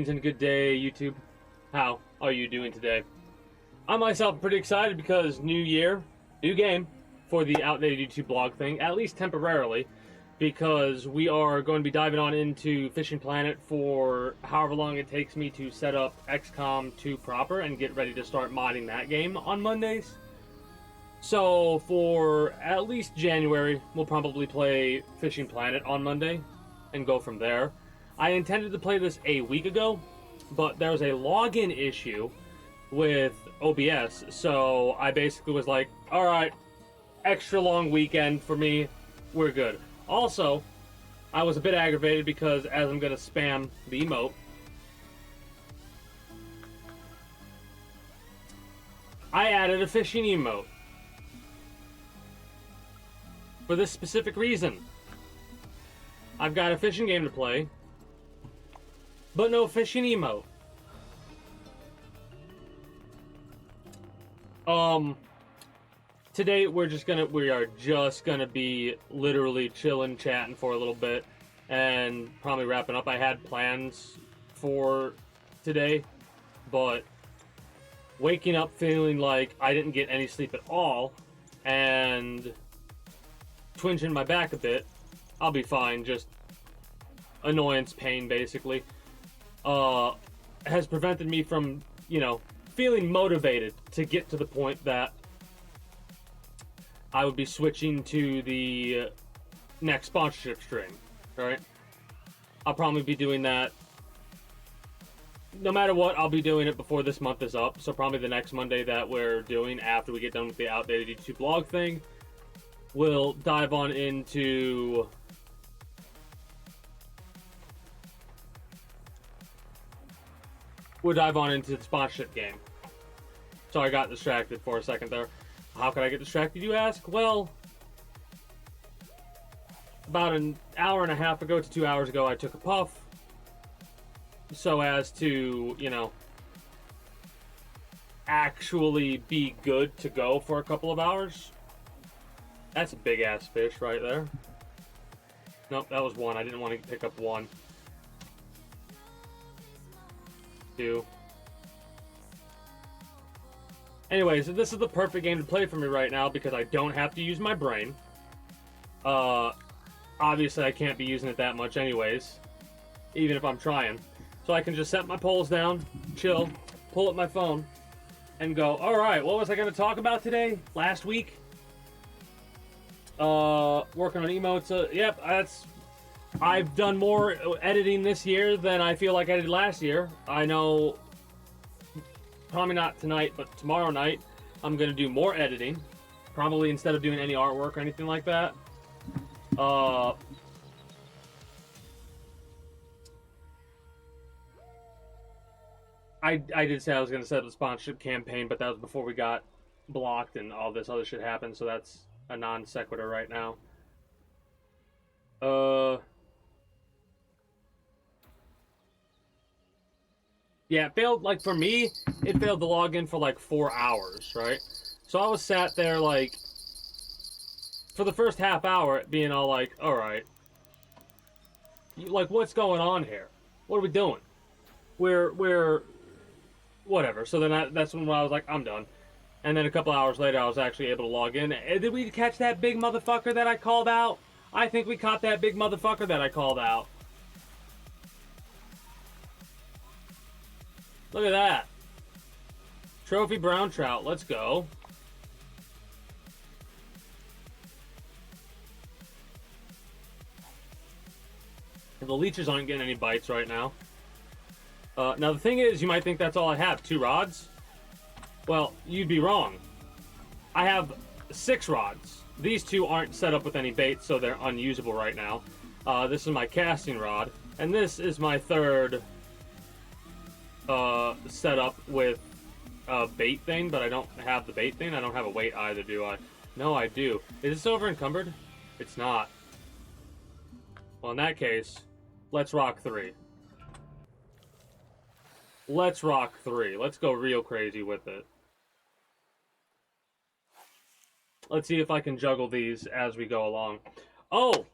Greetings and good day, YouTube. How are you doing today? I myself am pretty excited because new year, new game for the Outdated YouTube blog thing, at least temporarily, because we are going to be diving on into Fishing Planet for however long it takes me to set up XCOM 2 proper and get ready to start modding that game on Mondays. So for at least January, we'll probably play Fishing Planet on Monday and go from there. I intended to play this a week ago, but there was a login issue with OBS, so I basically was like, alright, extra long weekend for me, we're good. Also, I was a bit aggravated because as I'm going to spam the emote, I added a fishing emote. For this specific reason. I've got a fishing game to play, but no fishing emote. Today we are just gonna be literally chilling, chatting for a little bit, and probably wrapping up. I had plans for today, but waking up feeling like I didn't get any sleep at all, and twinging my back a bit, I'll be fine, just annoyance, pain, basically, has prevented me from, feeling motivated to get to the point that I would be switching to the next sponsorship stream, right? I'll probably be doing that. No matter what, I'll be doing it before this month is up, so probably the next Monday that we're doing after we get done with the Outdated YouTube blog thing, we'll dive on into the sponsorship game. So I got distracted for a second there. How could I get distracted, you ask? Well, about an hour and a half ago to 2 hours ago, I took a puff so as to, actually be good to go for a couple of hours. That's a big-ass fish right there. Nope, that was one. I didn't want to pick up one. Two. Anyways, this is the perfect game to play for me right now because I don't have to use my brain. Obviously, I can't be using it that much anyways, even if I'm trying. So I can just set my poles down, chill, pull up my phone, and go, alright, what was I going to talk about today? Last week? Working on emotes. Yep, I've done more editing this year than I feel like I did last year. I know, probably not tonight, but tomorrow night, I'm going to do more editing. Probably instead of doing any artwork or anything like that. I did say I was going to set up a sponsorship campaign, but that was before we got blocked and all this other shit happened, so that's a non sequitur right now. Yeah, it failed, for me, it failed to log in for 4 hours, right? So I was sat there, for the first half hour, being all alright, what's going on here? What are we doing? We're, whatever. So then that's when I was like, I'm done. And then a couple hours later, I was actually able to log in. Did we catch that big motherfucker that I called out? I think we caught that big motherfucker that I called out. Look at that. Trophy brown trout. Let's go. The leeches aren't getting any bites right now. Now the thing is, you might think that's all I have. 2 rods? Well, you'd be wrong. I have 6 rods. These 2 aren't set up with any bait, so they're unusable right now. This is my casting rod, and this is my third setup with a bait thing, but I don't have the bait thing. I don't have a weight either, do I? No, I do. Is this over encumbered? It's not. Well, in that case, let's rock 3. Let's rock 3. Let's go real crazy with it. Let's see if I can juggle these as we go along. Oh!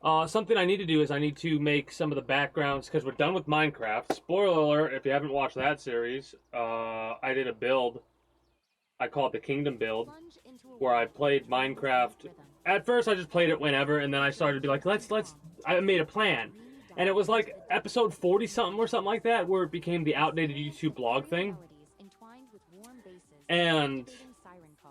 Something I need to do is I need to make some of the backgrounds because we're done with Minecraft. Spoiler alert, if you haven't watched that series, I did a build. I call it the Kingdom build, where I played Minecraft. At first, I just played it whenever, and then I started to be like, let's. I made a plan, and it was like episode 40 something or something like that, where it became the outdated YouTube blog thing. And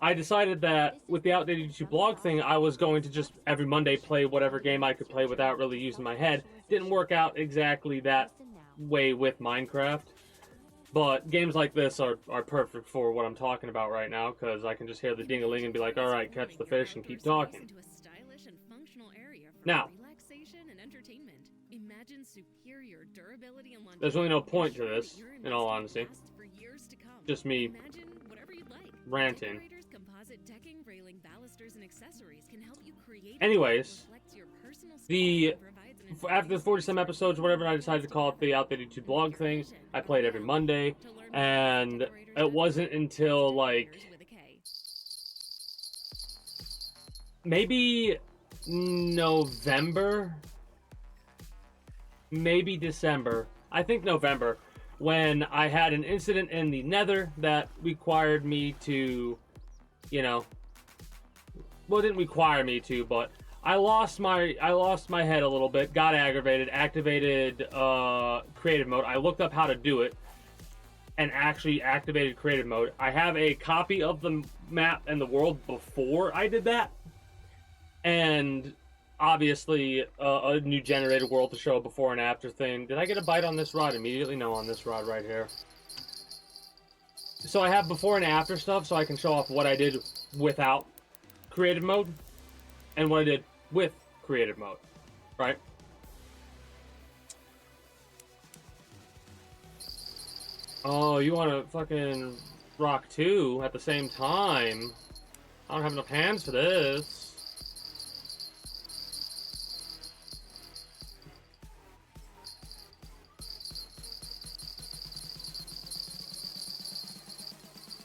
I decided that with the outdated YouTube blog thing, I was going to just every Monday play whatever game I could play without really using my head. Didn't work out exactly that way with Minecraft. But games like this are perfect for what I'm talking about right now, because I can just hear the ding-a-ling and be like, alright, catch the fish and keep talking. Now, there's really no point to this, in all honesty. Just me ranting. Anyways, after the 40-some episodes, whatever, I decided to call it the Outdated 2 blog thing. I played every Monday, and it wasn't until, like, maybe November, maybe December, I think November, when I had an incident in the Nether that required me to, you know, well, it didn't require me to, but I lost my head a little bit, got aggravated, activated creative mode. I looked up how to do it and actually activated creative mode. I have a copy of the map and the world before I did that, and obviously a new generated world to show a before and after thing. Did I get a bite on this rod immediately? No, on this rod right here. So I have before and after stuff, so I can show off what I did without creative mode and what I did with creative mode, right? Oh, you want to fucking rock 2 at the same time? I don't have enough hands for this.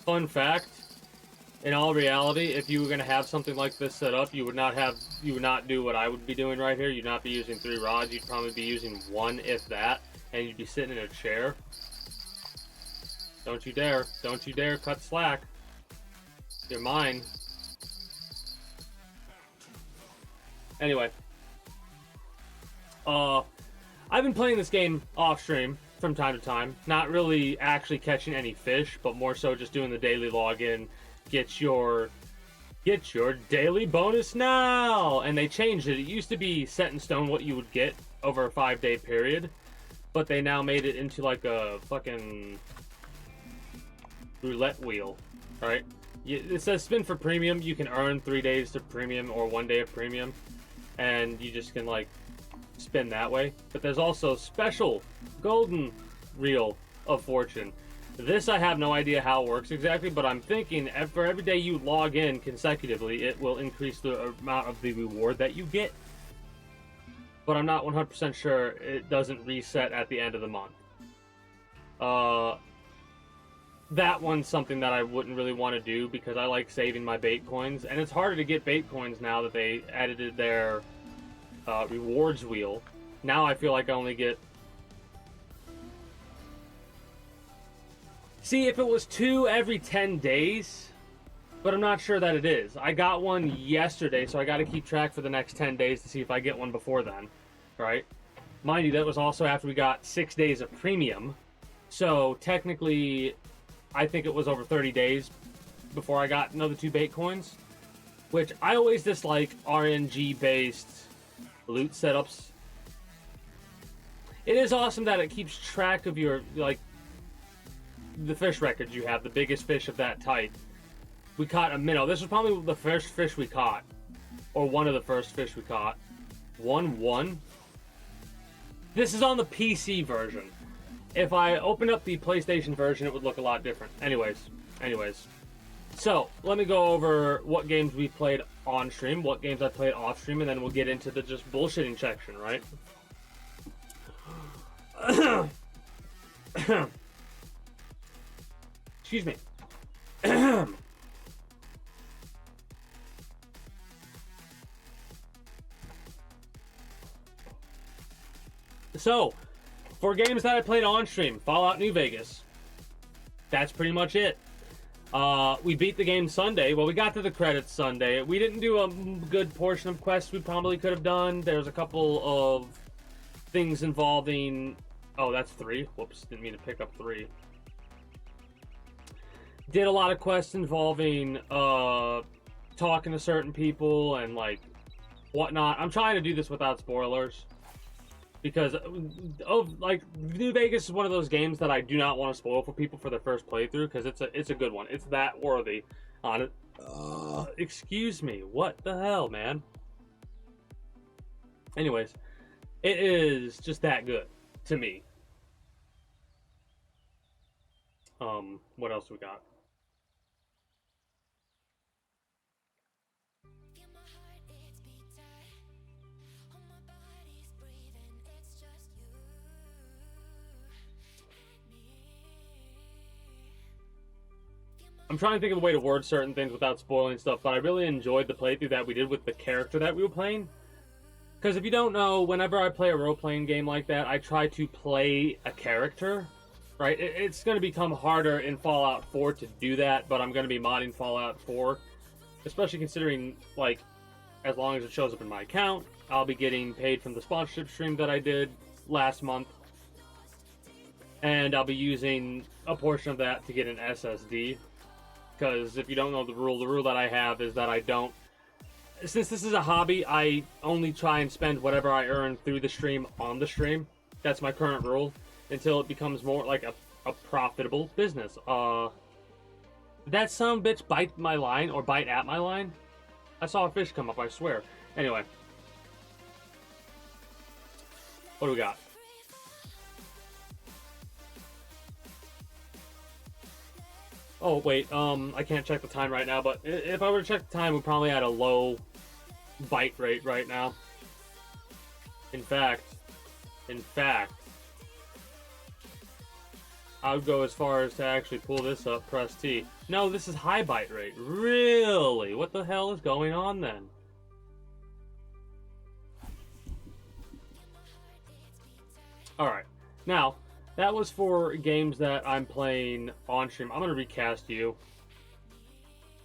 Fun fact, in all reality, if you were going to have something like this set up, you would not do what I would be doing right here. You'd not be using 3 rods. You'd probably be using 1, if that, and you'd be sitting in a chair. Don't you dare cut slack. You're mine. Anyway, I've been playing this game off stream from time to time, not really actually catching any fish, but more so just doing the daily login. Get your daily bonus now! And they changed it. It used to be set in stone what you would get over a 5-day period, but they now made it into like a fucking roulette wheel, right? It says spin for premium. You can earn 3 days to premium or 1 day of premium, and you just can like spin that way. But there's also special golden reel of fortune. This I have no idea how it works exactly, but I'm thinking for every day you log in consecutively, it will increase the amount of the reward that you get. But I'm not 100% sure it doesn't reset at the end of the month. That one's something that I wouldn't really want to do because I like saving my bait coins, and it's harder to get bait coins now that they edited their rewards wheel. Now I feel like I only get... See, if it was 2 every 10 days, but I'm not sure that it is. I got one yesterday, so I got to keep track for the next 10 days to see if I get one before then, right? Mind you, that was also after we got 6 days of premium, so technically, I think it was over 30 days before I got another 2 bait coins, which I always dislike RNG-based loot setups. It is awesome that it keeps track of your, like, the fish records you have, the biggest fish of that type. We caught a minnow. This was probably the first fish we caught, or one of the first fish we caught. 1-1. This is on the PC version. If I open up the PlayStation version, it would look a lot different. Anyways. So, let me go over what games we played on stream, what games I played off stream, and then we'll get into the just bullshitting section, right? Excuse me. So, for games that I played on stream, Fallout New Vegas. That's pretty much it. We beat the game Sunday. Well, we got to the credits Sunday. We didn't do a good portion of quests we probably could have done. There's a couple of things involving... Oh, that's 3. Whoops, didn't mean to pick up 3. Did a lot of quests involving talking to certain people and like whatnot. I'm trying to do this without spoilers because like New Vegas is one of those games that I do not want to spoil for people for their first playthrough because it's a good one. It's that worthy on it. Excuse me, what the hell, man? Anyways, it is just that good to me. What else we got? I'm trying to think of a way to word certain things without spoiling stuff, but I really enjoyed the playthrough that we did with the character that we were playing. Because if you don't know, whenever I play a role-playing game like that, I try to play a character, right? It's going to become harder in Fallout 4 to do that, but I'm going to be modding Fallout 4, especially considering, like, as long as it shows up in my account, I'll be getting paid from the sponsorship stream that I did last month. And I'll be using a portion of that to get an SSD. Because if you don't know the rule that I have is that I don't... Since this is a hobby, I only try and spend whatever I earn through the stream on the stream. That's my current rule. Until it becomes more like a profitable business. That son of a bitch bite my line, or bite at my line? I saw a fish come up, I swear. Anyway. What do we got? Oh, wait, I can't check the time right now, but if I were to check the time, we're probably at a low bite rate right now. In fact, I would go as far as to actually pull this up, press T. No, this is high bite rate. Really? What the hell is going on then? Alright, now... That was for games that I'm playing on stream. I'm going to recast you.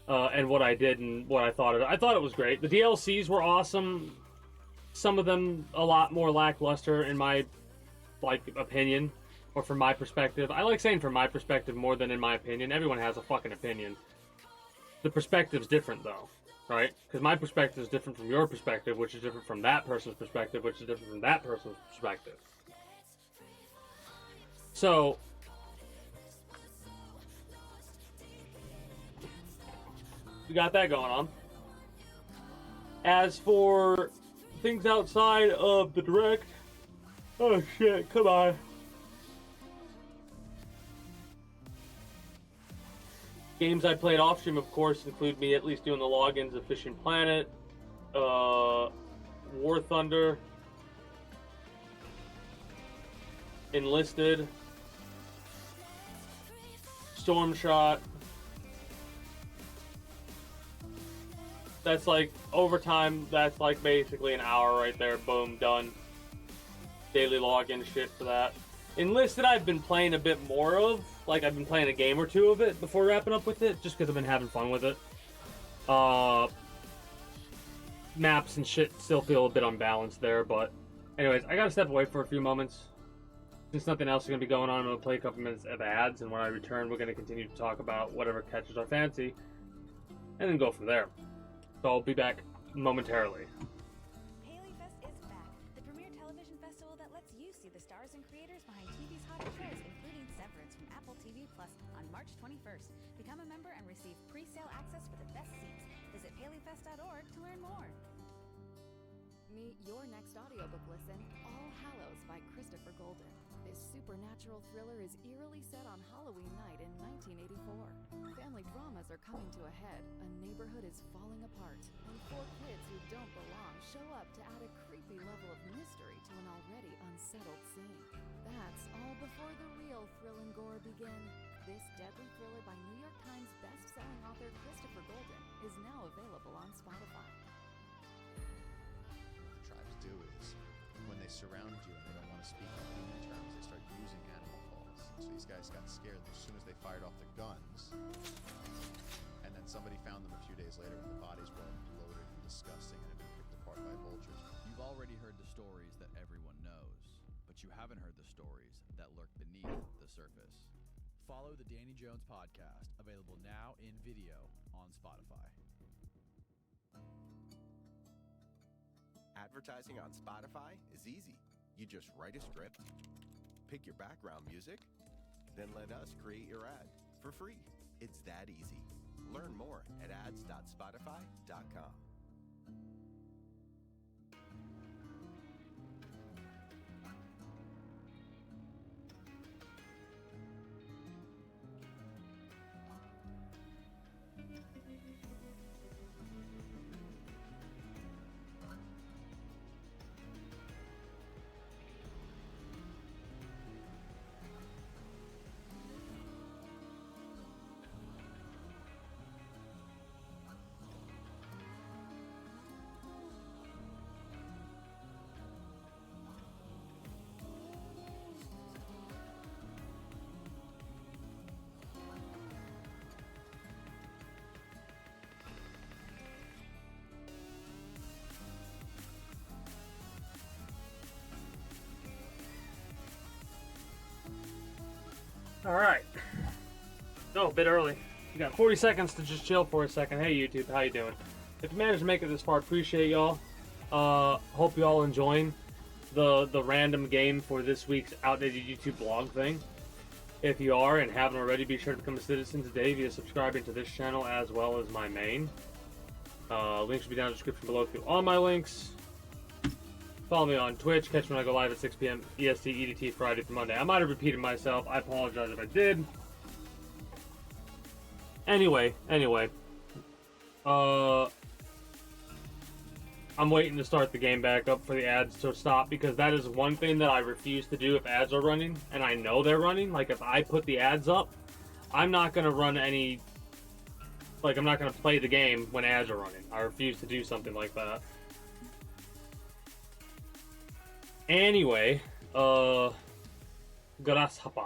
And what I did and what I thought of it. I thought it was great. The DLCs were awesome. Some of them a lot more lackluster in my, opinion. Or from my perspective. I like saying from my perspective more than in my opinion. Everyone has a fucking opinion. The perspective's different, though. Right? Because my perspective is different from your perspective, which is different from that person's perspective, which is different from that person's perspective. So, we got that going on. As for things outside of the direct, oh shit, come on. Games I played off stream, of course, include me at least doing the logins of Fishing Planet, War Thunder, Enlisted, Storm Shot. That's like overtime. That's like basically an hour right there. Boom, done. Daily login shit for that. Enlisted, I've been playing a bit more of. Like I've been playing a game or two of it before wrapping up with it, just because I've been having fun with it. Maps and shit still feel a bit unbalanced there, but anyways, I gotta step away for a few moments. Since nothing else is going to be going on, I'm going to play a couple minutes of ads, and when I return, we're going to continue to talk about whatever catches our fancy, and then go from there. So I'll be back momentarily. HaleyFest is back, the premier television festival that lets you see the stars and creators behind TV's hottest shows, including Severance from Apple TV Plus on March 21st. Become a member and receive pre-sale access for the best seats. Visit HaleyFest.org to learn more. Meet your next audiobook listen, All Hallows by Christopher Golden. This supernatural thriller is eerily set on Halloween night in 1984. Family dramas are coming to a head, a neighborhood is falling apart, and 4 kids who don't belong show up to add a creepy level of mystery to an already unsettled scene. That's all before the real thrill and gore begin. This deadly thriller by New York Times best-selling author Christopher Golden is now available on Spotify. What I try to do is when they surround you and they don't want to speak in human terms, they start using animal calls. So these guys got scared as soon as they fired off the guns. And then somebody found them a few days later when the bodies were bloated and disgusting and had been picked apart by vultures. You've already heard the stories that everyone knows, but you haven't heard the stories that lurk beneath the surface. Follow the Danny Jones podcast, available now in video on Spotify. Advertising on Spotify is easy. You just write a script, pick your background music, then let us create your ad for free. It's that easy. Learn more at ads.spotify.com. All right. Oh, a bit early. You got 40 seconds to just chill for a second. Hey, YouTube, how you doing? If you managed to make it this far, appreciate y'all. Hope you all enjoying the random game for this week's outdated YouTube blog thing. If you are and haven't already, be sure to become a citizen today via subscribing to this channel as well as my main. Links should be down in the description below through all my links. Follow me on Twitch. Catch me when I go live at 6 p.m. EST, EDT, Friday through Monday. I might have repeated myself. I apologize if I did. Anyway. I'm waiting to start the game back up for the ads to stop, because that is one thing that I refuse to do if ads are running, and I know they're running. Like, if I put the ads up, I'm not going to run any... Like, I'm not going to play the game when ads are running. I refuse to do something like that. Anyway, grasshopper.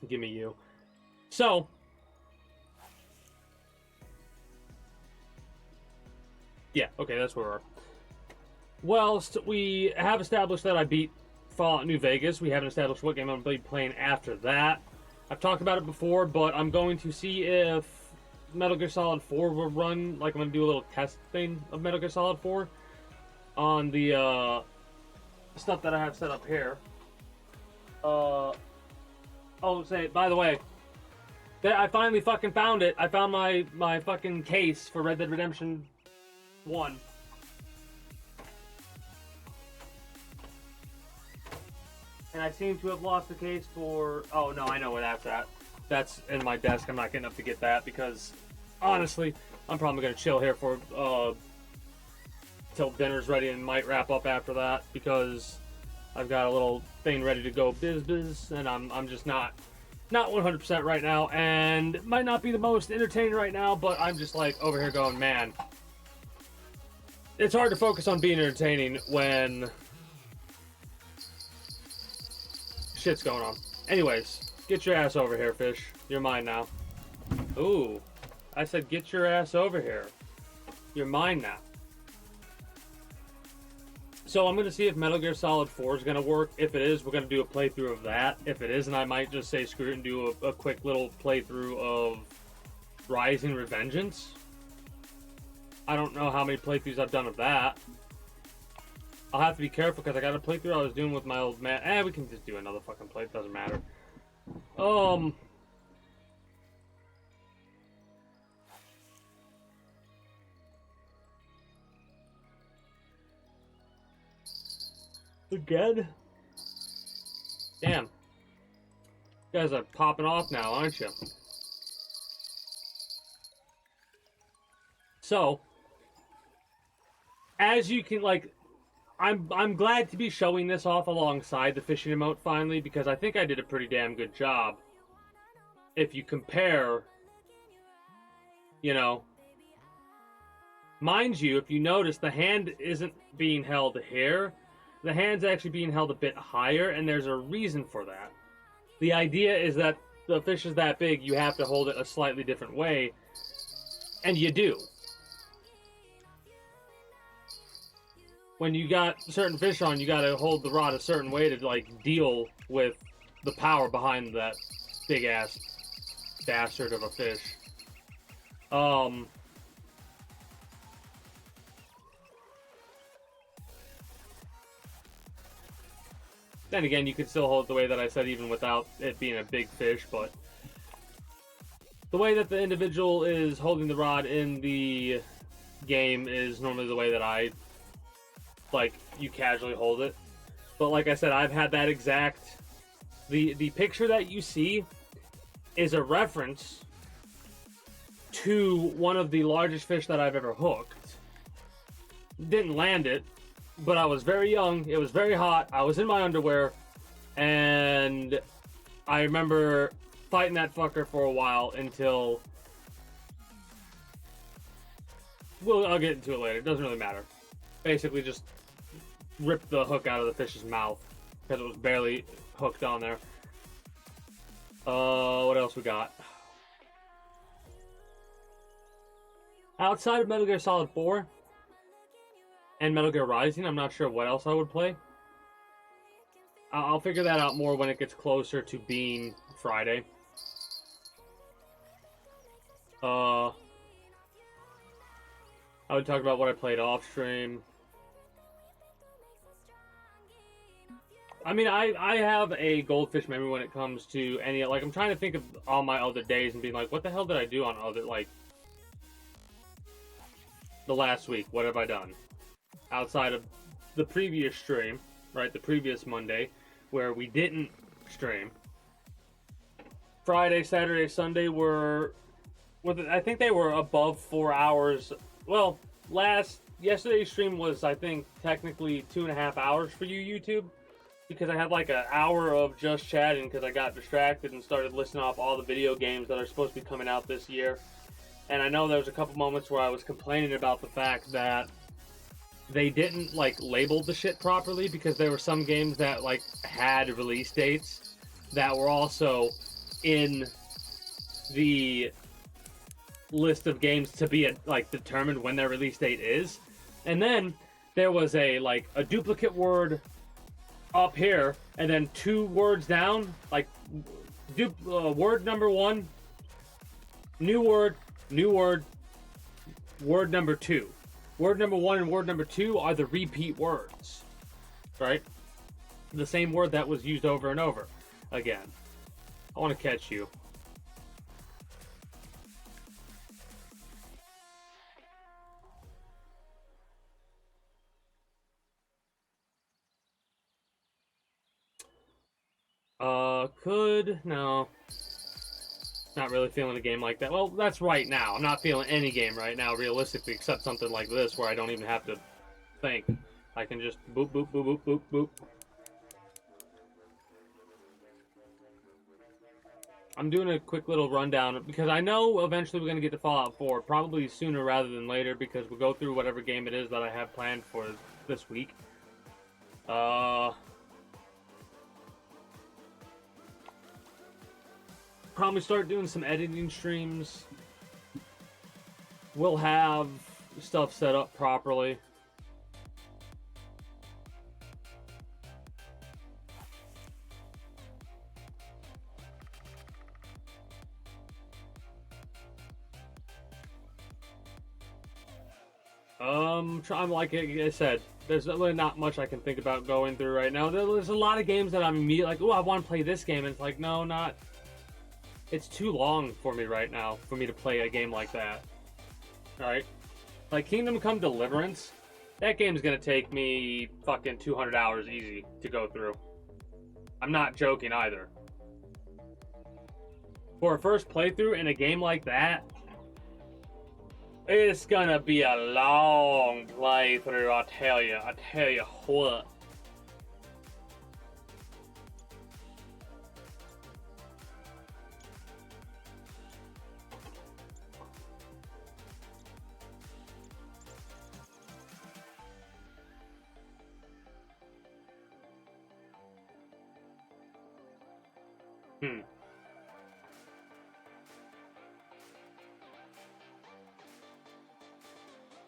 Give me you. So, yeah, okay, that's where we are. Well, we have established that I beat Fallout New Vegas. We haven't established what game I'm going to be playing after that. I've talked about it before, but I'm going to see if Metal Gear Solid 4 will run. Like, I'm going to do a little test thing of Metal Gear Solid 4 on the stuff that I have set up here. Oh, say, by the way, I finally fucking found it. I found my fucking case for Red Dead Redemption 1. And I seem to have lost the case for... Oh, no, I know where that's at. That's in my desk. I'm not getting up to get that because, honestly, I'm probably going to chill here for till dinner's ready and might wrap up after that, because I've got a little thing ready to go biz, and I'm just not 100% right now, and it might not be the most entertaining right now, but I'm just like over here going, man, it's hard to focus on being entertaining when shit's going on. Anyways, get your ass over here, fish. You're mine now. Ooh, I said get your ass over here. You're mine now. So I'm going to see if Metal Gear Solid 4 is going to work. If it is, we're going to do a playthrough of that. If it isn't, I might just say screw it and do a quick little playthrough of Rising Revengeance. I don't know how many playthroughs I've done of that. I'll have to be careful because I got a playthrough I was doing with my old man. We can just do another fucking play. It doesn't matter. Again? Damn. You guys are popping off now, aren't you? So, as you can, like, I'm glad to be showing this off alongside the fishing emote finally, because I think I did a pretty damn good job. If you compare, you know, Mind you, if you notice, the hand isn't being held here. The hand's actually being held a bit higher, and there's a reason for that. The idea is that the fish is that big, you have to hold it a slightly different way, and you do. When you got certain fish on, you gotta hold the rod a certain way to, like, deal with the power behind that big-ass bastard of a fish. Then again, you could still hold it the way that I said even without it being a big fish, but the way that the individual is holding the rod in the game is normally the way that I, like, you casually hold it. But like I said, I've had that exact... The picture that you see is a reference to one of the largest fish that I've ever hooked. Didn't land it, but I was very young, it was very hot, I was in my underwear, and I remember fighting that fucker for a while until... Well, I'll get into it later, it doesn't really matter. Basically just ripped the hook out of the fish's mouth, because it was barely hooked on there. What else we got? Outside of Metal Gear Solid 4, and Metal Gear Rising, I'm not sure what else I would play. I'll figure that out more when it gets closer to being Friday. I would talk about what I played off stream. I mean, I have a goldfish memory when it comes to any, like, I'm trying to think of all my other days and being like, what the hell did I do on other, like, the last week? What have I done? Outside of the previous stream, right, the previous Monday, where we didn't stream. Friday, Saturday, Sunday were, I think they were above 4 hours. Well, yesterday's stream was, I think, technically 2.5 hours for you, YouTube, because I had like an hour of just chatting because I got distracted and started listing off all the video games that are supposed to be coming out this year. And I know there was a couple moments where I was complaining about the fact that they didn't, like, label the shit properly, because there were some games that, like, had release dates that were also in the list of games to be, like, determined when their release date is. And then there was a duplicate word up here, and then 2 words down, like, word number 1, new word, word number 2. Word number 1 and word number 2 are the repeat words, right? The same word that was used over and over again. I want to catch you. No. Not really feeling a game like that. Well, that's right now. I'm not feeling any game right now, realistically, except something like this, where I don't even have to think. I can just boop, boop, boop, boop, boop, boop. I'm doing a quick little rundown, because I know eventually we're going to get to Fallout 4, probably sooner rather than later, because we'll go through whatever game it is that I have planned for this week. Probably start doing some editing streams. We'll have stuff set up properly. I'm like I said, there's really not much I can think about going through right now. There's a lot of games that I'm immediately like, oh, I want to play this game, and it's like, no, not. It's too long for me right now for me to play a game like that. Alright? Like Kingdom Come Deliverance, that game's gonna take me fucking 200 hours easy to go through. I'm not joking either. For a first playthrough in a game like that, it's gonna be a long playthrough, I tell you what.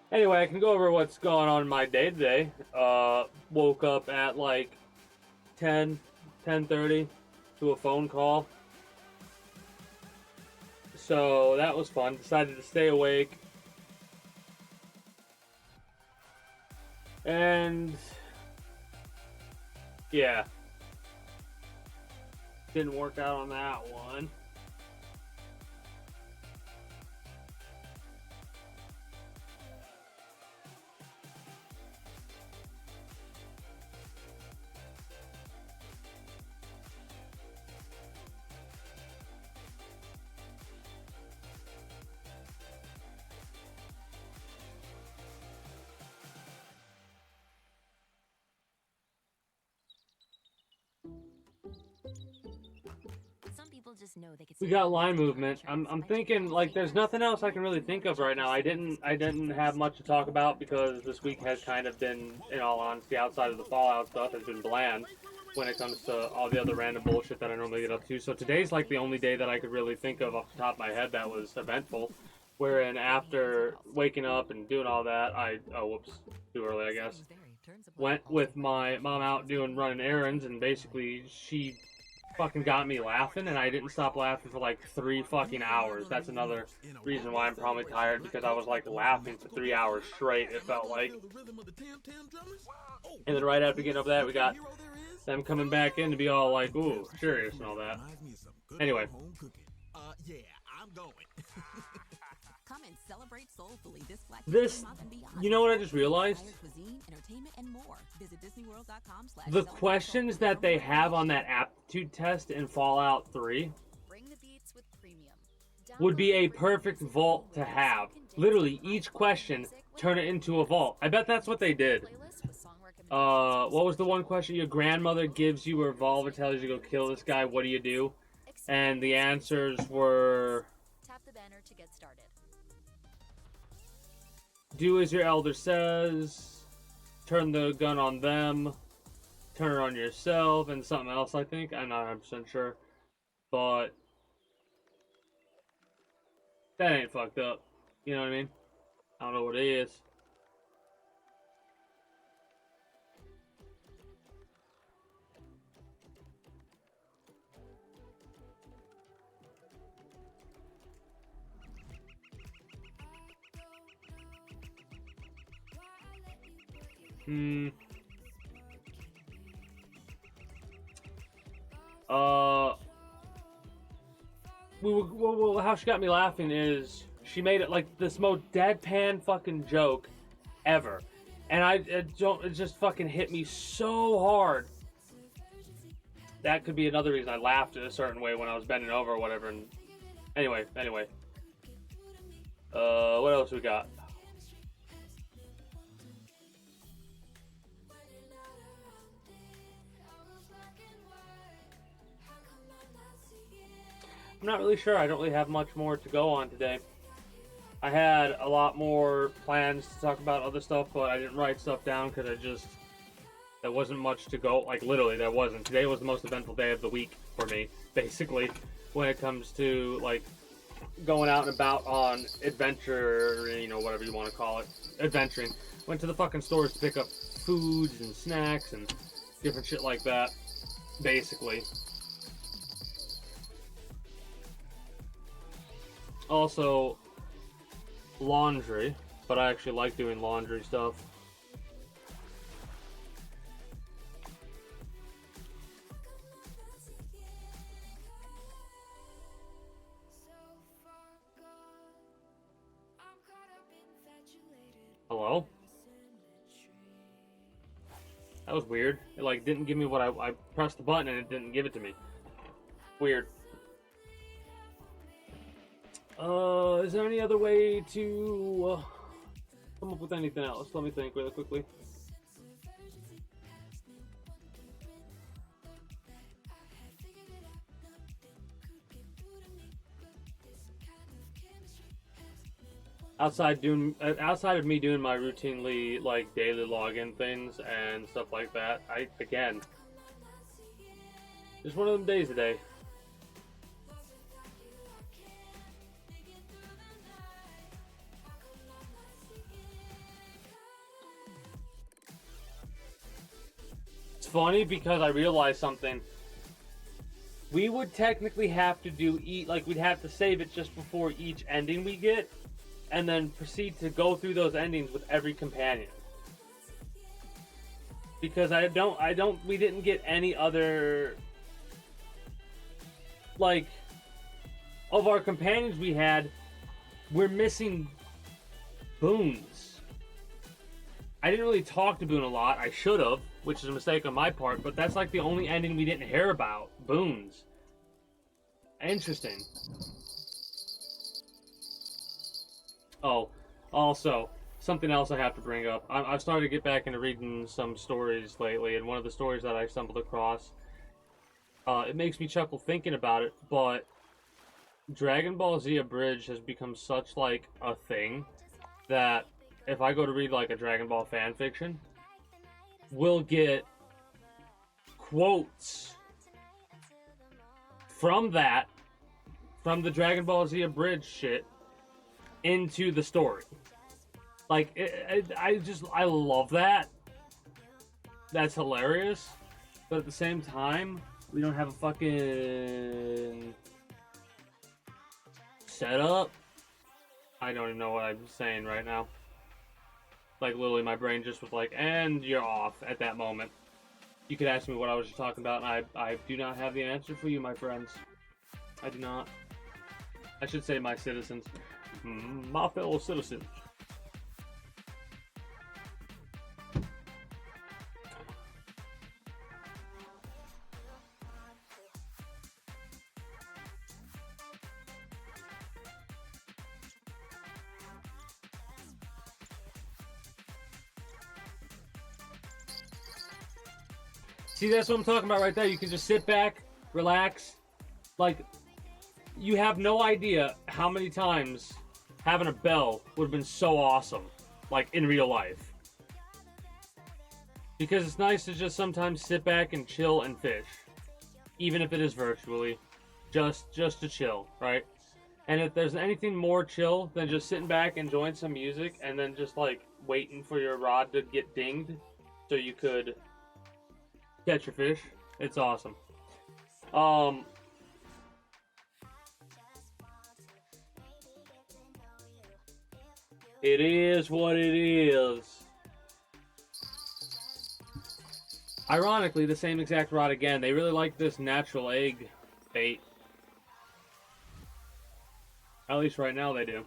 Anyway, I can go over what's going on in my day today. Woke up at like 10:30 to a phone call. So that was fun. Decided to stay awake. And yeah. Didn't work out on that one. Just know they could We got line movement. I'm thinking like there's nothing else I can really think of right now. I didn't have much to talk about because this week has kind of been, in all honesty, outside of the Fallout stuff, has been bland when it comes to all the other random bullshit that I normally get up to. So today's like the only day that I could really think of off the top of my head that was eventful. Wherein after waking up and doing all that, whoops, too early I guess, went with my mom out running errands, and basically she fucking got me laughing, and I didn't stop laughing for like 3 fucking hours. That's another reason why I'm probably tired, because I was like laughing for 3 hours straight, it felt like. And then right after getting over that, we got them coming back in to be all like, ooh, serious and all that. Anyway. Yeah, I'm going. Come and celebrate soulfully this Black This, Month and beyond. you know what I just realized? Cuisine, entertainment, and more. Visit The questions that they have on that aptitude test in Fallout 3 would be a perfect vault to have. Literally, each question, turn it into a vault. I bet that's what they did. What was the one question? Your grandmother gives you a revolver, tells you to go kill this guy, what do you do? And the answers were... Tap the banner to get started. Do as your elder says. Turn the gun on them. Turn it on yourself. And something else, I think. I'm not 100% sure. But... that ain't fucked up. You know what I mean? I don't know what it is. How she got me laughing is she made it like this most deadpan fucking joke ever, and it just fucking hit me so hard. That could be another reason I laughed in a certain way when I was bending over or whatever. And anyway, what else we got? I'm not really sure. I don't really have much more to go on today. I had a lot more plans to talk about other stuff, but I didn't write stuff down because there wasn't much to go. Like, literally, there wasn't. Today was the most eventful day of the week for me, basically, when it comes to, like, going out and about on adventure, you know, whatever you want to call it, adventuring. Went to the fucking stores to pick up foods and snacks and different shit like that, basically. Also, laundry, but I actually like doing laundry stuff. Hello? That was weird. It like didn't give me what I pressed the button and it didn't give it to me. Weird. Is there any other way to come up with anything else? Let me think really quickly. Outside of me doing my routinely like daily login things and stuff like that, just one of them days today. funny because I realized something. We would technically have to do we'd have to save it just before each ending we get, and then proceed to go through those endings with every companion. Because we didn't get any other, like, of our companions we had, we're missing Boons. I didn't really talk to Boone a lot. I should have, which is a mistake on my part, but that's like the only ending we didn't hear about. Boons. Interesting. Oh, also, something else I have to bring up. I've started to get back into reading some stories lately, and one of the stories that I stumbled across, it makes me chuckle thinking about it, but Dragon Ball Z Abridged has become such, like, a thing that if I go to read, like, a Dragon Ball fan fiction, we'll get quotes from the Dragon Ball Z Abridged shit, into the story. Like, I love that. That's hilarious. But at the same time, we don't have a fucking setup. I don't even know what I'm saying right now. Like, literally, my brain just was like, and you're off at that moment. You could ask me what I was just talking about, and I do not have the answer for you, my friends. I do not. I should say my citizens. My fellow citizens. See, that's what I'm talking about right there. You can just sit back, relax. Like, you have no idea how many times having a bell would have been so awesome, like, in real life. Because it's nice to just sometimes sit back and chill and fish. Even if it is virtually. Just to chill, right? And if there's anything more chill than just sitting back, enjoying some music, and then just, like, waiting for your rod to get dinged so you could catch your fish, it's awesome. It is what it is. Ironically, the same exact rod again. They really like this natural egg bait. At least right now they do.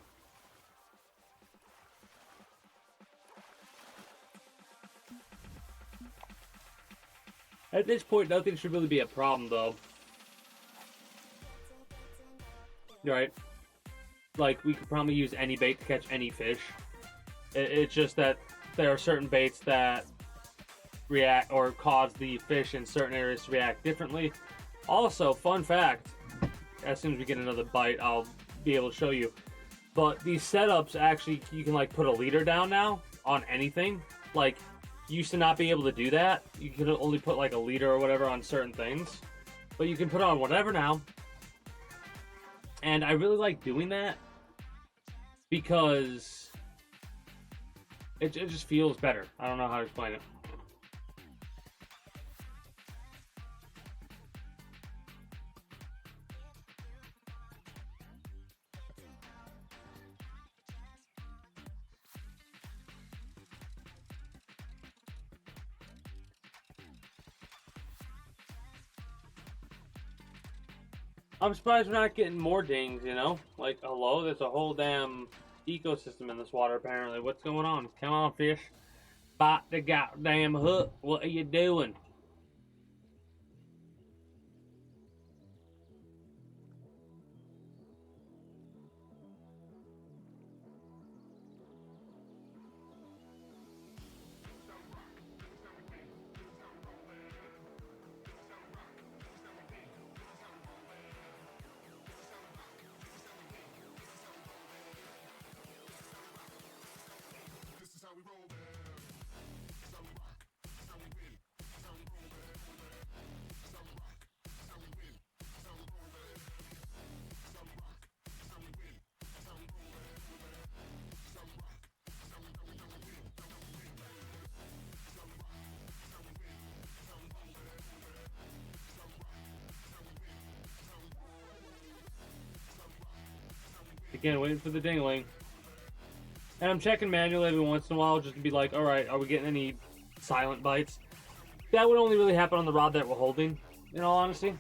At this point, nothing should really be a problem, though. Right? Like, we could probably use any bait to catch any fish. It's just that there are certain baits that react or cause the fish in certain areas to react differently. Also, fun fact, as soon as we get another bite, I'll be able to show you. But these setups, actually, you can, like, put a leader down now on anything. Like, you used to not be able to do that. You could only put, like, a leader or whatever on certain things. But you can put on whatever now. And I really like doing that because it just feels better. I don't know how to explain it. I'm surprised we're not getting more dings, you know? Like, hello? There's a whole damn ecosystem in this water, apparently. What's going on? Come on, fish. Bite the goddamn hook. What are you doing? Again, waiting for the dingling. And I'm checking manually every once in a while just to be like, alright, are we getting any silent bites? That would only really happen on the rod that we're holding, in all honesty.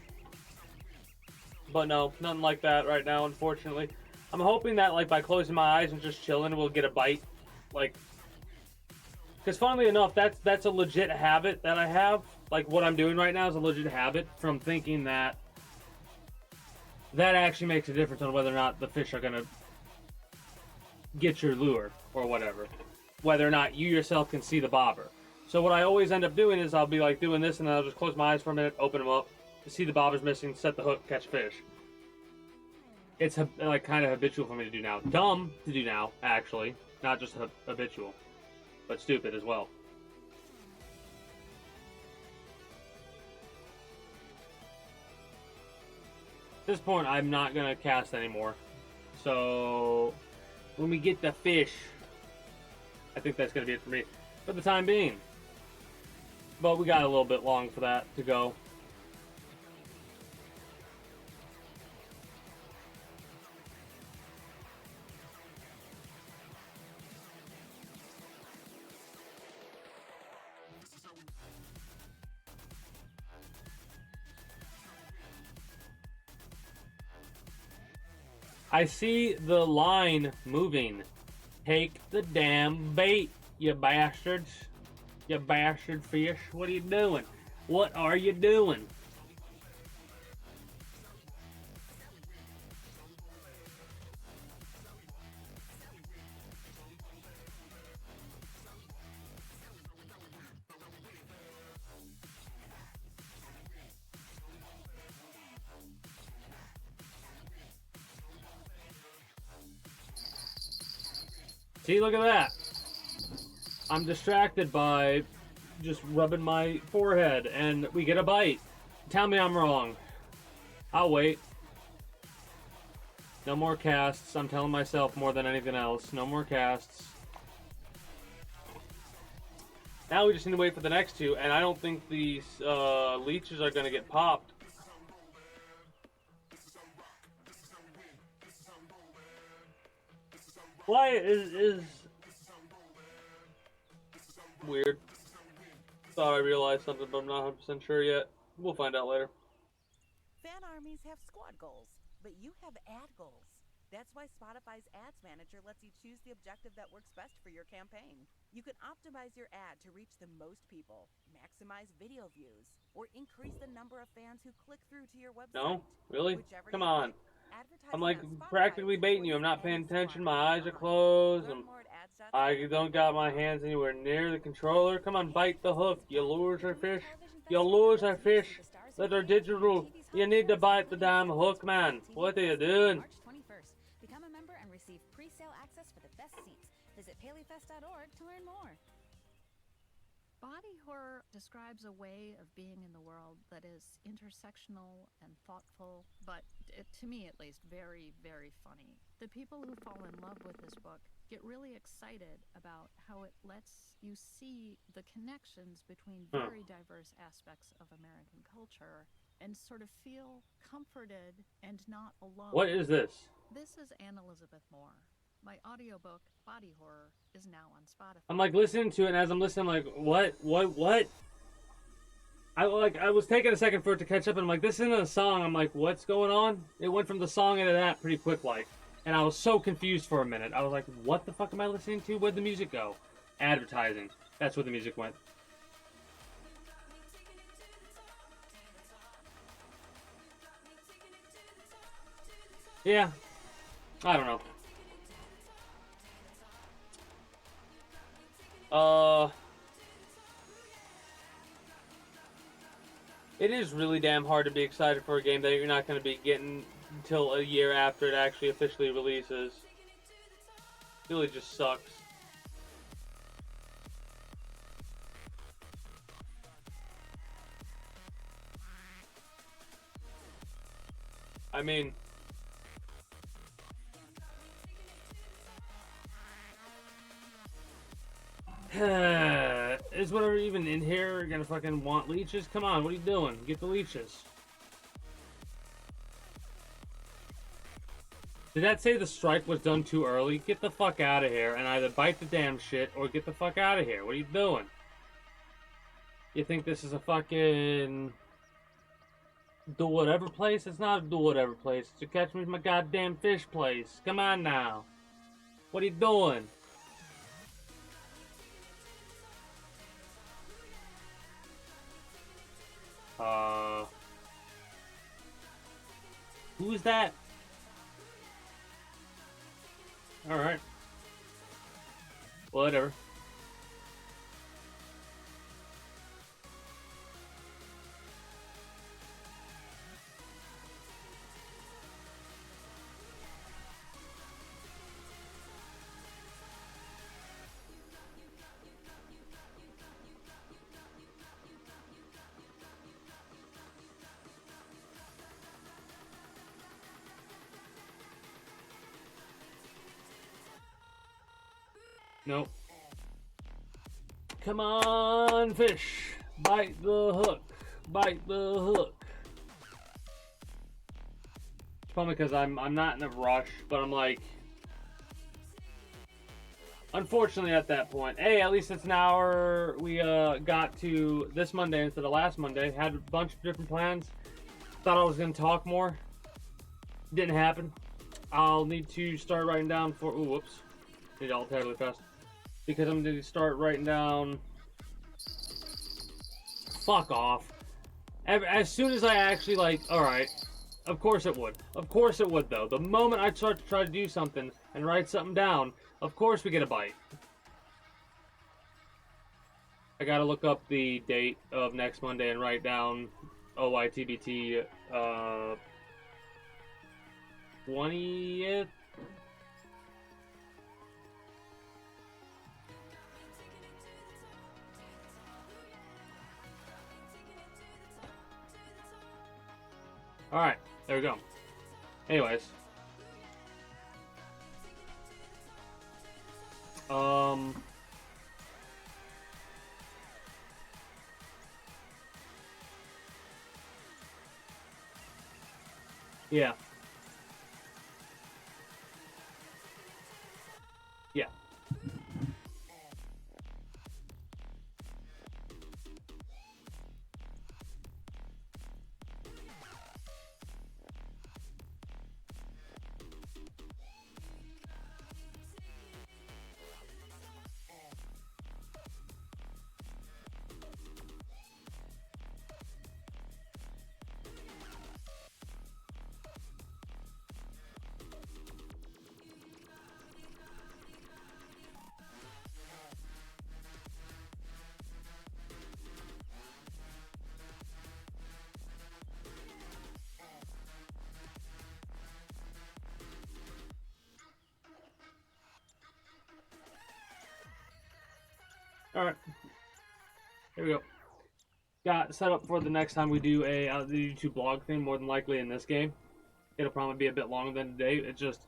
But no, nothing like that right now, unfortunately. I'm hoping that, like, by closing my eyes and just chilling, we'll get a bite. Like, because funnily enough, that's a legit habit that I have. Like, what I'm doing right now is a legit habit from thinking that that actually makes a difference on whether or not the fish are going to get your lure or whatever. Whether or not you yourself can see the bobber. So what I always end up doing is I'll be, like, doing this, and then I'll just close my eyes for a minute, open them up, see the bobber's missing, set the hook, catch fish. It's, like, kind of habitual for me to do now. Dumb to do now, actually. Not just habitual. But stupid as well. At this point, I'm not going to cast anymore. So, when we get the fish, I think that's going to be it for me. For the time being. But we got a little bit long for that to go. I see the line moving. Take the damn bait, you bastards. You bastard fish. What are you doing? What are you doing? See, look at that. I'm distracted by just rubbing my forehead, and we get a bite. Tell me I'm wrong. I'll wait. No more casts. I'm telling myself more than anything else. No more casts. Now we just need to wait for the next two, and I don't think these leeches are going to get popped. Why is weird. Thought I realized something, but I'm not 100% sure yet. We'll find out later. Fan armies have squad goals, but you have ad goals. That's why Spotify's Ads Manager lets you choose the objective that works best for your campaign. You can optimize your ad to reach the most people, maximize video views, or increase the number of fans who click through to your website. No? Really? Whichever Come you on. pick. Advertising I'm like on Spotify practically is baiting you. I'm voice not paying and attention. smart. My eyes are closed. Learn more at ads.com. I don't got my hands anywhere near the controller. Come on, bite the hook. You lures our fish. You lures our fish that are digital. You need to bite the damn hook, man. What are you doing? March 21st. Become a member and receive pre-sale access for the best seats. Visit paleyfest.org to learn more. Body horror describes a way of being in the world that is intersectional and thoughtful, but to me at least, very, very funny. The people who fall in love with this book get really excited about how it lets you see the connections between very diverse aspects of American culture and sort of feel comforted and not alone. What is this? This is Anne Elizabeth Moore. My audiobook, Body Horror, is now on Spotify. I'm like listening to it, and as I'm listening, I'm like, what? I was taking a second for it to catch up, and I'm like, this isn't a song. I'm like, what's going on? It went from the song into that pretty quick, like. And I was so confused for a minute. I was like, what the fuck am I listening to? Where'd the music go? Advertising. That's where the music went. Yeah. I don't know. It is really damn hard to be excited for a game that you're not going to be getting until a year after it actually officially releases. It really just sucks. I mean, is whatever even in here gonna fucking want leeches? Come on, what are you doing? Get the leeches. Did that say the strike was done too early? Get the fuck out of here and either bite the damn shit or get the fuck out of here. What are you doing? You think this is a fucking do whatever place? It's not a do whatever place. It's a catch me with my goddamn fish place. Come on now. What are you doing? Who is that? Alright. Whatever. Nope. Come on, fish. Bite the hook. Bite the hook. It's probably because I'm not in a rush, but I'm like, unfortunately at that point, hey, at least it's an hour. We got to this Monday instead of last Monday. Had a bunch of different plans. Thought I was gonna talk more. Didn't happen. I'll need to start writing down for. Ooh, whoops. Need to alt tab really fast. Because I'm going to start writing down. Fuck off. As soon as I actually, like, alright. Of course it would. Of course it would, though. The moment I start to try to do something and write something down, of course we get a bite. I gotta look up the date of next Monday and write down OYTBT 20th. Alright, there we go. Anyways. Yeah. Yeah. Alright. Here we go. Got set up for the next time we do the YouTube blog thing, more than likely in this game. It'll probably be a bit longer than today. It's just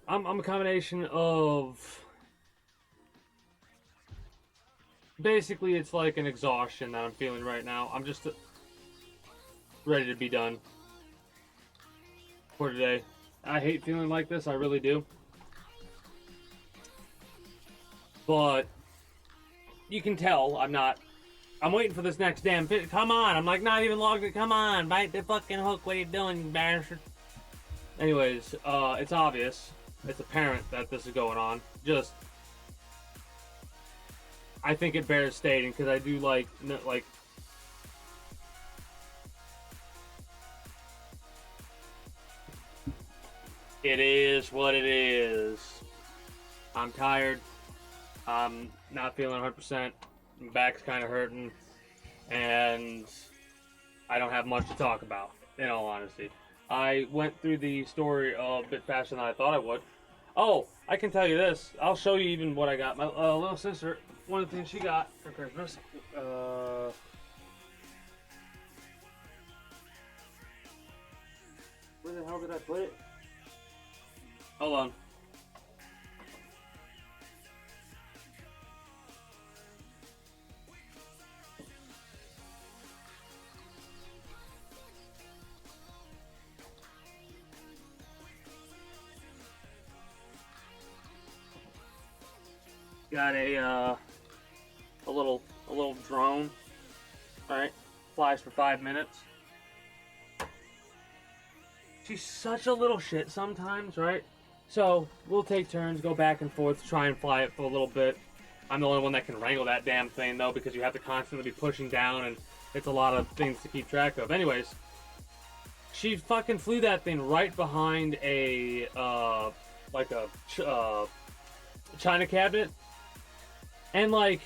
I'm a combination of basically it's like an exhaustion that I'm feeling right now. I'm just ready to be done for today. I hate feeling like this, I really do. But you can tell I'm waiting for this next damn fish. Come on, I'm like not even logged in. Come on, bite the fucking hook. What are you doing, you bastard? Anyways, it's obvious. It's apparent that this is going on. Just, I think it bears stating because I do like. It is what it is. I'm tired. I'm not feeling 100%. My back's kind of hurting. And I don't have much to talk about, in all honesty. I went through the story a bit faster than I thought I would. Oh, I can tell you this. I'll show you even what I got. My little sister, one of the things she got for Christmas. Where the hell did I put it? Hold on. got a little drone, right? Flies for 5 minutes. She's such a little shit sometimes, right? So we'll take turns, go back and forth, try and fly it for a little bit. I'm the only one that can wrangle that damn thing though, because you have to constantly be pushing down, and it's a lot of things to keep track of. Anyways, she fucking flew that thing right behind a china cabinet, and like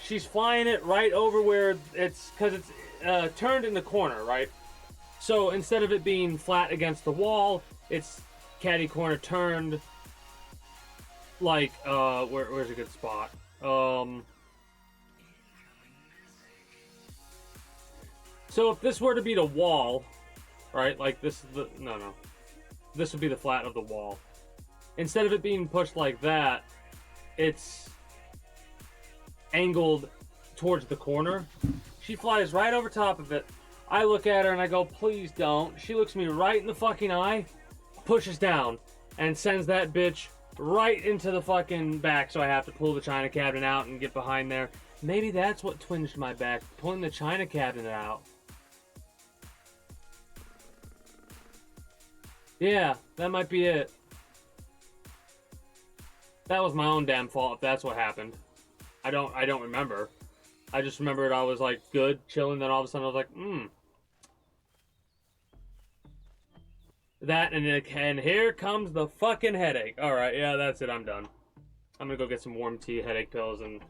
she's flying it right over where it's, because it's turned in the corner, right? So instead of it being flat against the wall, it's catty corner turned. Like where's a good spot? So if this were to be the wall, right? Like this is the no. This would be the flat of the wall. Instead of it being pushed like that, it's angled towards the corner. She flies right over top of it. I look at her and I go, please don't. She looks me right in the fucking eye, pushes down, and sends that bitch right into the fucking back, so I have to pull the china cabinet out and get behind there. Maybe that's what twinged my back, pulling the china cabinet out. Yeah, that might be it. That was my own damn fault if that's what happened. I don't remember. I just remembered I was like good, chilling, then all of a sudden I was like, That and here comes the fucking headache. Alright, yeah, that's it, I'm done. I'm gonna go get some warm tea, headache pills, and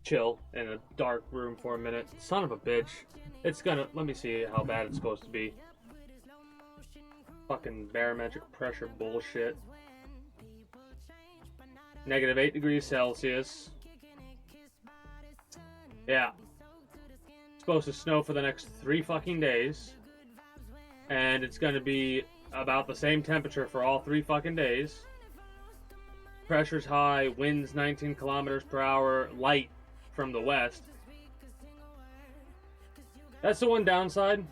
chill in a dark room for a minute. Son of a bitch. It's gonna, let me see how bad it's supposed to be. Fucking barometric pressure bullshit. -8 degrees Celsius. Yeah. It's supposed to snow for the next 3 fucking days. And it's gonna be about the same temperature for all 3 fucking days. Pressure's high, winds 19 kilometers per hour, light from the west. That's the one downside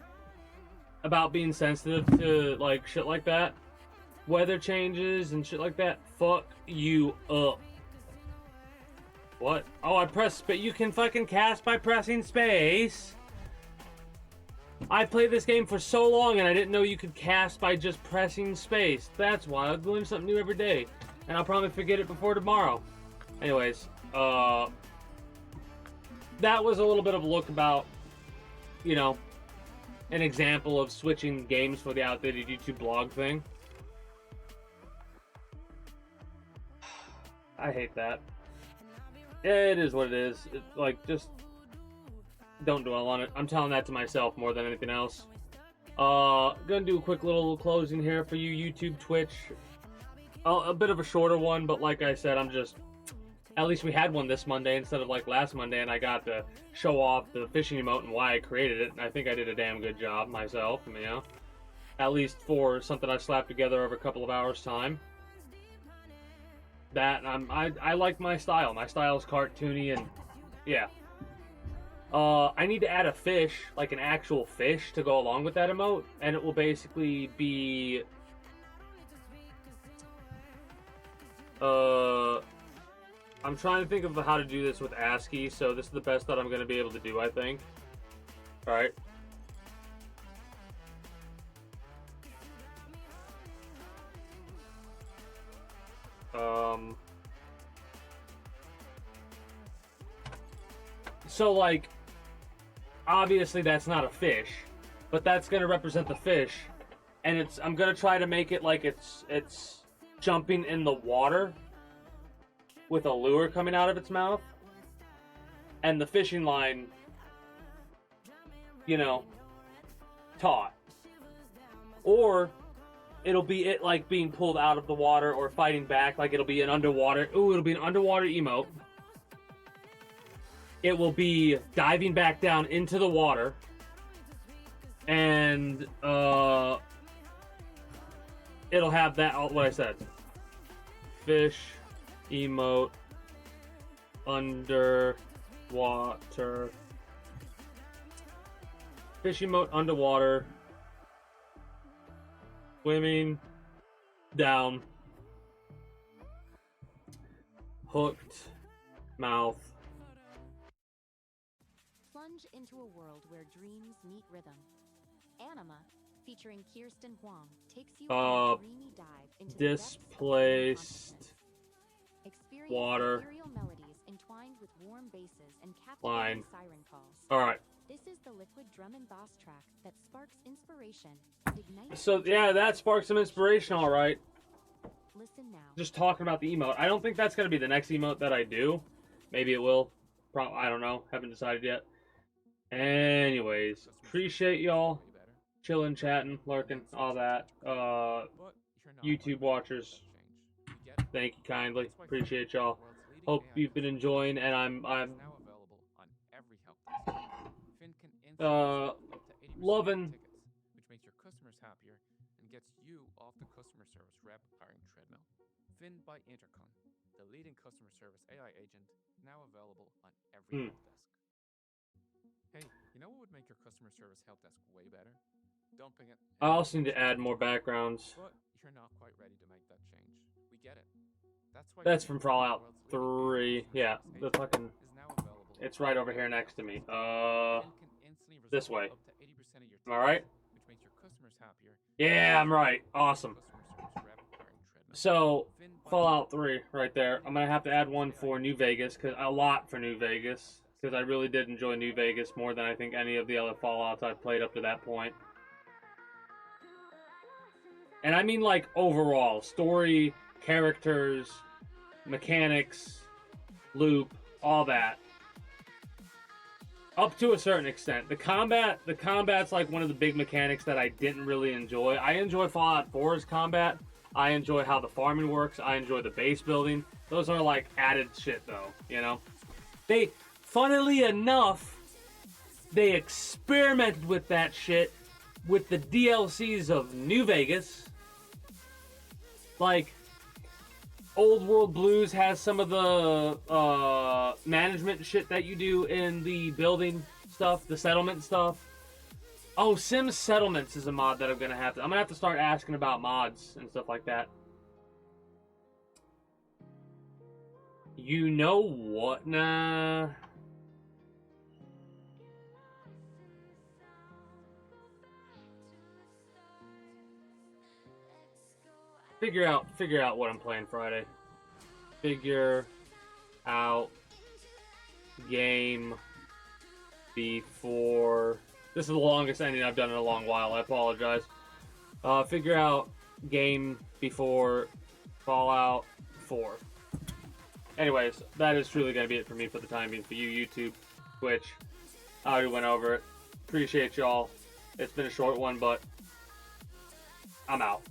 about being sensitive to like shit like that. Weather changes and shit like that fuck you up. What? Oh, I pressed space. You can fucking cast by pressing space. I played this game for so long and I didn't know you could cast by just pressing space. That's why I learn something new every day. And I'll probably forget it before tomorrow. Anyways, that was a little bit of a look about, you know, an example of switching games for the outdated YouTube blog thing. I hate that. It is what it is. Like, just don't dwell on it. I'm telling that to myself more than anything else. Gonna do a quick little closing here for you, YouTube, Twitch. A bit of a shorter one, but like I said, I'm just... At least we had one this Monday instead of like last Monday, and I got to show off the fishing emote and why I created it, and I think I did a damn good job myself, you know? At least for something I slapped together over a couple of hours' time. That, and I like my style. My style is cartoony, and yeah. I need to add a fish, like an actual fish, to go along with that emote, and it will basically be... I'm trying to think of how to do this with ASCII, so this is the best that I'm going to be able to do, I think. Alright. So, like, obviously that's not a fish, but that's going to represent the fish, and I'm going to try to make it like it's jumping in the water with a lure coming out of its mouth, and the fishing line, you know, taut. Or it'll be it like being pulled out of the water or fighting back, like it'll be an underwater. Ooh, it'll be an underwater emote. It will be diving back down into the water, and it'll have that, what I said. Fish emote underwater. Fish emote underwater. Swimming down. Hooked Mouth. Plunge into a world where dreams meet rhythm. Anima, featuring Kirsten Huang, takes you on a dreamy dive into the depths of the Displaced consciousness. Experience water ethereal melodies entwined with warm basses and line. captivating siren calls. All right. This is the liquid drum and bass track that sparks inspiration and ignites. So yeah, that sparked some inspiration. All right. Listen now. Just talking about the emote. I don't think that's gonna be the next emote that I do. Maybe it will. I don't know. Haven't decided yet. Anyways, appreciate y'all chilling, chatting, lurking, all that. YouTube watchers, thank you kindly. Appreciate y'all. Hope you've been enjoying, and I'm loving. Which makes your customers happier and gets you off the customer service rep hiring treadmill. Fin by Intercon, the leading customer service AI agent, now available on every help desk. Hey, you know what would make your customer service help desk way better? Dumping it. I also need to add more backgrounds. But you're not quite ready to make that change. We get it. That's from Fallout 3. Yeah, the fucking. It's right over here next to me. This way. Am I right? Yeah, I'm right. Awesome. So, Fallout 3 right there. I'm gonna have to add one for New Vegas, a lot for New Vegas, because I really did enjoy New Vegas more than I think any of the other Fallouts I've played up to that point. And I mean like overall, story, characters, mechanics, loop, all that. Up to a certain extent. The combat's like one of the big mechanics that I didn't really enjoy. I enjoy Fallout 4's combat. I enjoy how the farming works. I enjoy the base building. Those are like added shit though, you know? They, funnily enough, they experimented with that shit with the DLCs of New Vegas. Like, Old World Blues has some of the management shit that you do in the building stuff, the settlement stuff. Oh, Sims Settlements is a mod that I'm gonna have to start asking about mods and stuff like that. You know what? Nah. Figure out what I'm playing Friday. Figure out game before. This is the longest ending I've done in a long while. I apologize. Figure out game before Fallout 4. Anyways, that is truly going to be it for me for the time being. For you, YouTube, Twitch, I already went over it. Appreciate y'all. It's been a short one, but I'm out.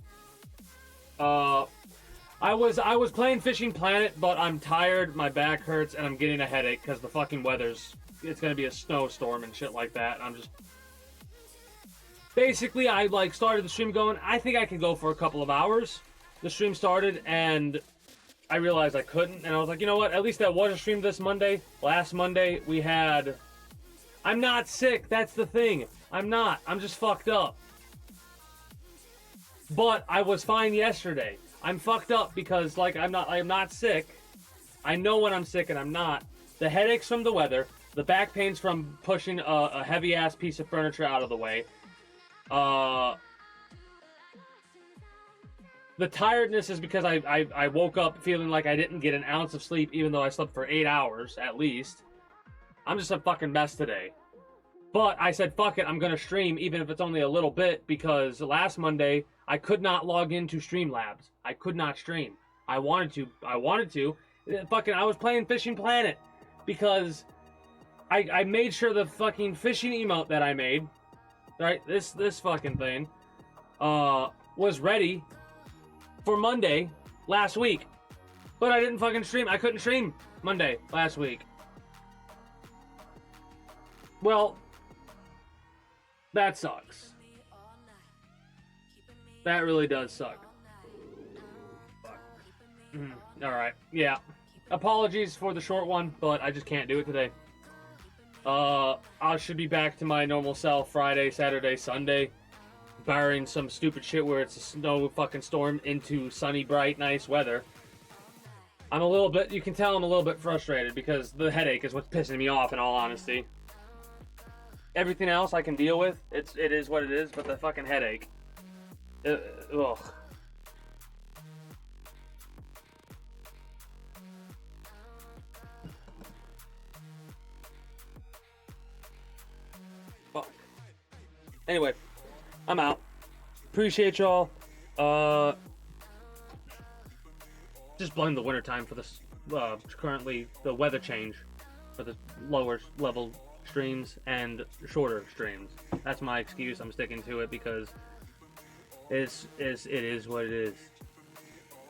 I was playing Fishing Planet, but I'm tired, my back hurts, and I'm getting a headache because the fucking it's gonna be a snowstorm and shit like that. I'm just... Basically, I like started the stream going, I think I could go for a couple of hours. The stream started, and I realized I couldn't, and I was like, you know what, at least that was a stream this Monday. Last Monday, we had... I'm not sick, that's the thing. I'm not. I'm just fucked up. But I was fine yesterday. I'm fucked up because, like, I'm not sick. I know when I'm sick and I'm not. The headaches from the weather, the back pains from pushing a heavy-ass piece of furniture out of the way. The tiredness is because I woke up feeling like I didn't get an ounce of sleep even though I slept for 8 hours, at least. I'm just a fucking mess today. But I said, fuck it, I'm going to stream, even if it's only a little bit, because last Monday, I could not log into Streamlabs. I could not stream. I wanted to. I was playing Fishing Planet, because I made sure the fucking fishing emote that I made, right, this fucking thing, was ready for Monday last week. But I didn't fucking stream. I couldn't stream Monday last week. Well... that sucks. That really does suck. Alright, yeah. Apologies for the short one, but I just can't do it today. I should be back to my normal self Friday, Saturday, Sunday. Barring some stupid shit where it's a snow fucking storm into sunny, bright, nice weather. I'm a little bit, you can tell I'm a little bit frustrated because the headache is what's pissing me off, in all honesty. Everything else I can deal with. It is what it is, but the fucking headache. Ugh. Fuck. Anyway, I'm out. Appreciate y'all. Just blame the wintertime for this. Currently, the weather change for the lower level streams and shorter streams. That's my excuse. I'm sticking to it because it is what it is.